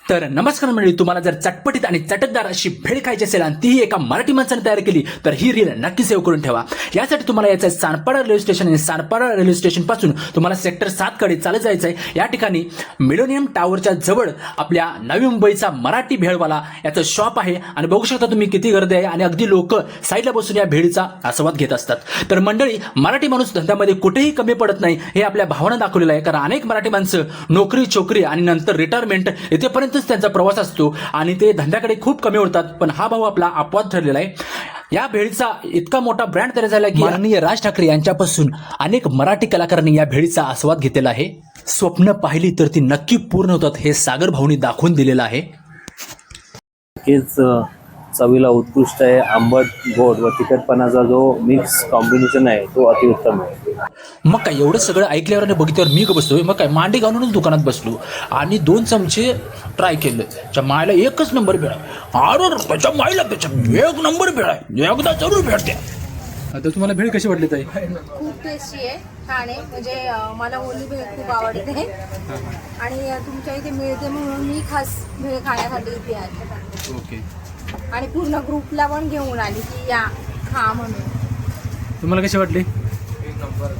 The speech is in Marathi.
तर नमस्कार मंडळी, तुम्हाला जर चटपटीत आणि चटकदार अशी भेळ खायची असेल आणि तीही एका मराठी माणसाने तयार केली तर ही रील नक्की सेव्ह करून ठेवा. यासाठी तुम्हाला यायचं आहे सानपाडा रेल्वे स्टेशन आणि सानपाडा रेल्वे स्टेशन पासून तुम्हाला सेक्टर 7 कडे चालत जायचं आहे. या ठिकाणी मिलेनियम टावरच्या जवळ आपल्या नवी मुंबईचा मराठी भेळवाला याचं शॉप आहे आणि बघू शकता तुम्ही किती गर्दी आहे आणि अगदी लोक साईडला बसून या भेळीचा आस्वाद घेत असतात. तर मंडळी, मराठी माणूस धंद्यामध्ये कुठेही कमी पडत नाही हे आपल्या भावना दाखवलेलं आहे. कारण अनेक मराठी माणसं नोकरी चोकरी आणि नंतर रिटायरमेंट येथेपर्यंत त्यांचा प्रवास असतो आणि ते धंद्याकडे खूप कमी होतात. पण हा भाऊ आपला अपवाद ठरलेला आहे. या भेळीचा इतका मोठा ब्रँड तयार झाला की माननीय राज ठाकरे यांच्यापासून अनेक मराठी कलाकारांनी या भेळीचा आस्वाद घेतलेला आहे. स्वप्न पाहिली तर ती नक्की पूर्ण होतात हे सागर भाऊनी दाखवून दिलेलं आहे. नक्कीच चवीला उत्कृष्ट आहे. आंबट गोड व तिखटपणाचा जो मिक्स कॉम्बिनेशन आहे तो अतिउत्तम आहे. मग काय एवढं सगळं ऐकल्यावर आणि बघितल्यावर मी बसतोय. मग काय मांडी घालूनच दुकानात बसलो आणि 2 चमचे ट्राय केले. त्या मायला एकच नंबर भेळ आहे. अरे त्याच्या मायला त्याच्या एक नंबर भेळ आहे. एकदा जरूर भेटते. आता तुम्हाला भेळ कशी वाटली ताई? खूप टेस्टी आहे, छान आहे. म्हणजे मला ओली भेळ खूप आवडते आणि तुमच्या इथे मिळते म्हणून मी खास भेळ खाण्यासाठी इथे आले. ओके. आणि पूर्ण ग्रुपला पण घेऊन आली की या खा म्हणून. तुम्हाला कशी वाटली? एक नंबर.